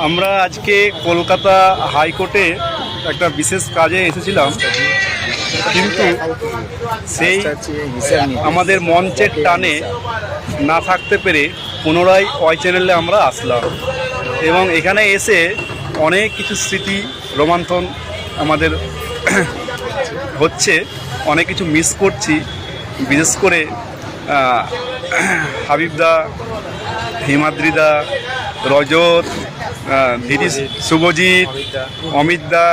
আমরা আজকে কলকাতা হাইকোর্টে একটা বিশেষ কাজে এসেছিলাম, কিন্তু সেই আমাদের মঞ্চের টানে না থাকতে পেরে পুনরায় ওয়াই চ্যানেলে আমরা আসলাম এবং এখানে এসে অনেক কিছু স্মৃতি রোমন্থন আমাদের হচ্ছে, অনেক কিছু মিস করছি। বিশেষ করে হাবিবদা, হিমাদ্রিদা, রজত, দিদি শুভজিৎ, অমিতদা,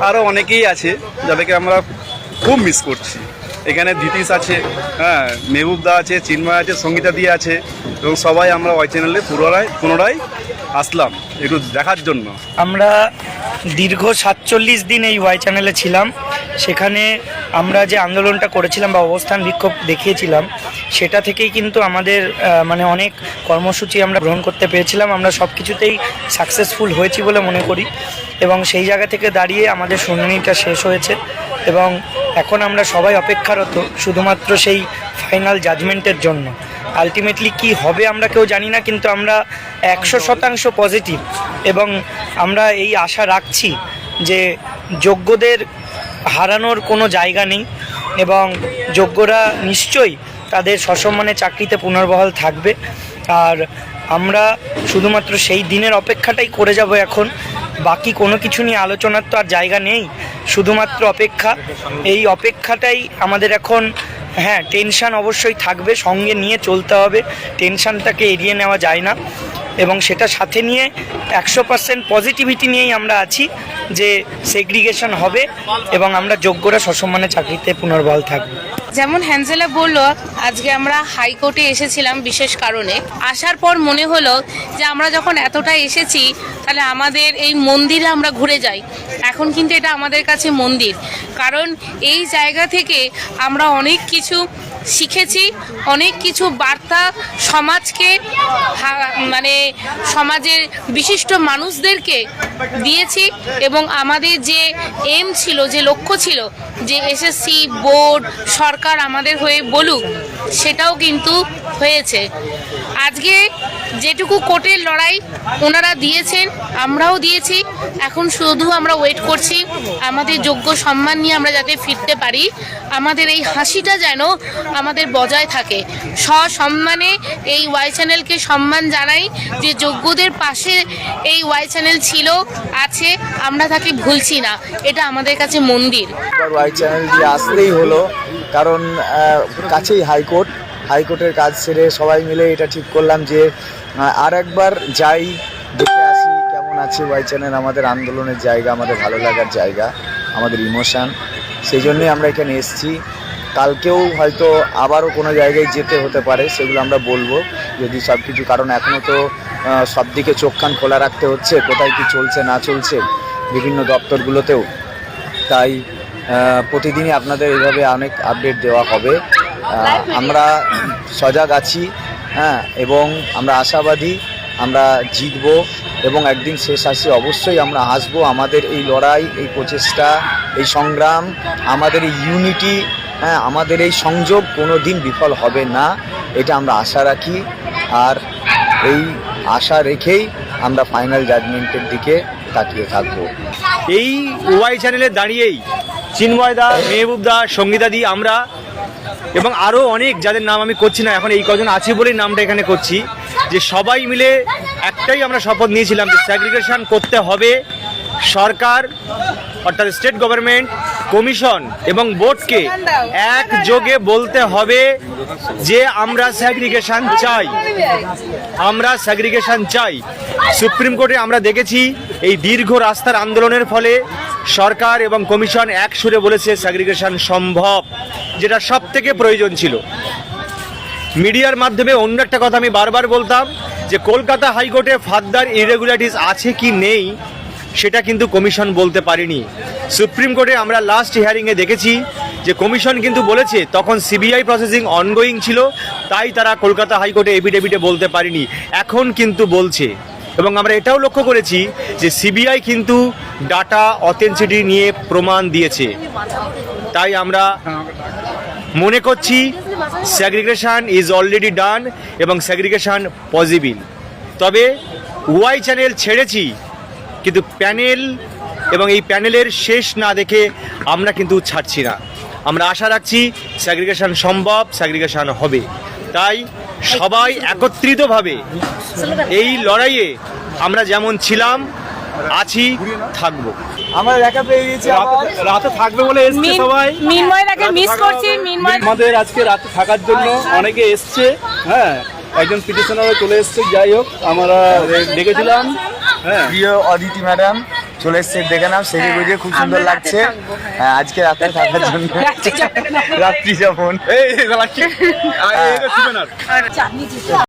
আরও অনেকেই আছে যাদেরকে আমরা খুব মিস করছি। এখানে ধীতিশ আছে, মেহবুবদা আছে, চিন্ময় আছে, সঙ্গীতা দিয়ে আছে এবং সবাই আমরা ওয়াই চ্যানেলে পুনরায় আসলাম একটু দেখার জন্য। আমরা দীর্ঘ 47 দিন এই ওয়াই চ্যানেলে ছিলাম। সেখানে আমরা যে আন্দোলনটা করেছিলাম বা অবস্থান বিক্ষোভ দেখিয়েছিলাম, সেটা থেকেই কিন্তু আমাদের অনেক কর্মসূচি আমরা গ্রহণ করতে পেরেছিলাম। আমরা সব কিছুতেই সাকসেসফুল হয়েছি বলে মনে করি এবং সেই জায়গা থেকে দাঁড়িয়ে আমাদের শুনানিটা শেষ হয়েছে এবং এখন আমরা সবাই অপেক্ষারত শুধুমাত্র সেই ফাইনাল জাজমেন্টের জন্য। আলটিমেটলি কি হবে আমরা কেউ জানি না, কিন্তু আমরা 100% পজিটিভ এবং আমরা এই আশা রাখছি যে যোগ্যদের হারানোর কোনো জায়গা নেই এবং যোগ্যরা নিশ্চয়ই তাদের সসম্মানে চাকরিতে পুনর্বহাল থাকবে। আর আমরা শুধুমাত্র সেই দিনের অপেক্ষাটাই করে যাব। এখন বাকি কোনো কিছু নিয়ে আলোচনার তো আর জায়গা নেই, শুধুমাত্র অপেক্ষা। এই অপেক্ষাটাই আমাদের এখন। হ্যাঁ, টেনশান অবশ্যই থাকবে, সঙ্গে নিয়ে চলতে হবে, টেনশানটাকে এড়িয়ে নেওয়া যায় না এবং সেটা সাথে নিয়ে 100% পজিটিভিটি নিয়েই আমরা আছি যে সেগ্রিগেশন হবে এবং আমরা যোগ্যরা সসম্মানে চাকরিতে পুনর্বহাল থাকবে। যেমন হ্যান্সেলা বলল, আজকে আমরা হাইকোর্টে এসেছিলাম বিশেষ কারণে। আসার পর মনে হলো যে আমরা যখন এতটা এসেছি তাহলে আমাদের এই মন্দিরে আমরা ঘুরে যাই। এখন কিন্তু এটা আমাদের কাছে মন্দির, কারণ এই জায়গা থেকে আমরা অনেক কিছু শিখেছি, অনেক কিছু বার্তা সমাজকে সমাজের বিশিষ্ট মানুষদেরকে দিয়েছি এবং আমাদের যে এম ছিল, যে লক্ষ্য ছিল যে এসএসসি বোর্ড সরকার আমাদের হয়ে বলুক, সেটাও কিন্তু হয়েছে। আজকে যেটুকু কোর্টের লড়াই ওনারা দিয়েছেন আমরাও দিয়েছি, এখন শুধু আমরা ওয়েট করছি আমাদের যোগ্য সম্মান নিয়ে আমরা যাতে ফিরতে পারি, আমাদের এই হাসিটা যেন আমাদের বজায় থাকে। সসম্মানে এই ওয়াই চ্যানেলকে সম্মান জানাই যে যোগ্যদের পাশে এই ওয়াই চ্যানেল ছিল, আছে, আমরা তাকে ভুলছি না, এটা আমাদের কাছে মন্দির। ওয়াই চ্যানেল দিয়ে আসলেই হলো, কারণ কাছেই হাইকোর্টের কাজ সেরে সবাই মিলে এটা ঠিক করলাম যে আর একবার যাই, দেখে আসি কেমন আছে ওয়াই চ্যানেল। আমাদের আন্দোলনের জায়গা, আমাদের ভালো লাগার জায়গা, আমাদের ইমোশান, সেই জন্যই আমরা এখানে এসেছি। কালকেও হয়তো আবারও কোনো জায়গায় যেতে হতে পারে, সেগুলো আমরা বলবো যদি সব কিছু, কারণ এখনও তো সব দিকে চোখ কান খোলা রাখতে হচ্ছে, কোথায় কী চলছে না চলছে বিভিন্ন দপ্তরগুলোতেও। তাই প্রতিদিনই আপনাদের এইভাবে অনেক আপডেট দেওয়া হবে। আমরা সজাগ আছি, এবং আমরা আশাবাদী আমরা জিতব এবং একদিন শেষ আসি অবশ্যই আমরা আসবো। আমাদের এই লড়াই, এই প্রচেষ্টা, এই সংগ্রাম, আমাদের এই ইউনিটি, আমাদের এই সংযোগ কোনো দিন বিফল হবে না, এটা আমরা আশা রাখি। আর এই আশা রেখেই আমরা ফাইনাল জাজমেন্টের দিকে তাকিয়ে থাকবো। এই ওয়াই চ্যানেলে দাঁড়িয়েই চিন্ময়দা, মেহবুবদা, সঙ্গীতাদি, আমরা এবং আরও অনেক যাদের নাম আমি করছি না, এখন এই কজন আছি বলেই নামটা এখানে করছি, যে সবাই মিলে একটাই আমরা শপথ নিয়েছিলাম যে সেগ্রিগেশন করতে হবে। সরকার অর্থাৎ স্টেট গভর্নমেন্ট, কমিশন এবং বোর্ডকে একযোগে বলতে হবে যে আমরা সেগ্রিগেশন চাই। সুপ্রিম কোর্টে আমরা দেখেছি এই দীর্ঘ রাস্তার আন্দোলনের ফলে সরকার এবং কমিশন এক সুরে বলেছে সেগ্রিগেশন সম্ভব, যেটা সব থেকে প্রয়োজন ছিল। মিডিয়ার মাধ্যমে অন্য একটা কথা আমি বারবার বলতাম যে কলকাতা হাইকোর্টে ফার্দার ইরেগুলারিটিস আছে কি নেই সেটা কিন্তু কমিশন বলতে পারেনি। সুপ্রিম কোর্টে আমরা লাস্ট হিয়ারিংয়ে দেখেছি যে কমিশন কিন্তু বলেছে তখন সিবিআই প্রসেসিং অনগোয়িং ছিল, তাই তারা কলকাতা হাইকোর্টে এফিডেভিটে বলতে পারেনি। এখন কিন্তু বলছে এবং আমরা এটাও লক্ষ্য করেছি যে সিবিআই কিন্তু ডাটা অথেন্টিসিটি নিয়ে প্রমাণ দিয়েছে। তাই আমরা মনে করছি সেগ্রিগেশন ইজ অলরেডি ডান এবং সেগ্রিগেশন পসিবল। তবে ওয়াই চ্যানেল ছেড়েছি, কিন্তু প্যানেল এবং এই প্যানেলের শেষ না দেখে আমরা কিন্তু ছাড়ছি না। আমরা আশা রাখছি স্যাগ্রিগেশন সম্ভব, স্যাগ্রিগেশন হবে। তাই সবাই একত্রিতভাবে এই লড়াইয়ে আমরা যেমন ছিলাম, আছি, থাকবো। আমরা দেখা পেয়ে গেছি রাতে থাকবে বলে এসছে সবাই। মিনময়দাকে মিস করছি। মিনময় আমাদের আজকে রাতে থাকার জন্য অনেকে এসছে। হ্যাঁ, একজন পিটিশনারও চলে এসছে। যাই হোক, আমরা ডেকেছিলাম। হ্যাঁ, প্রিয় অদিতি ম্যাডাম চলে এসছে, দেখে নাম সেজে গুজে খুব সুন্দর লাগছে। হ্যাঁ, আজকে রাতে থাকার জন্য রাত্রি যাপন। এই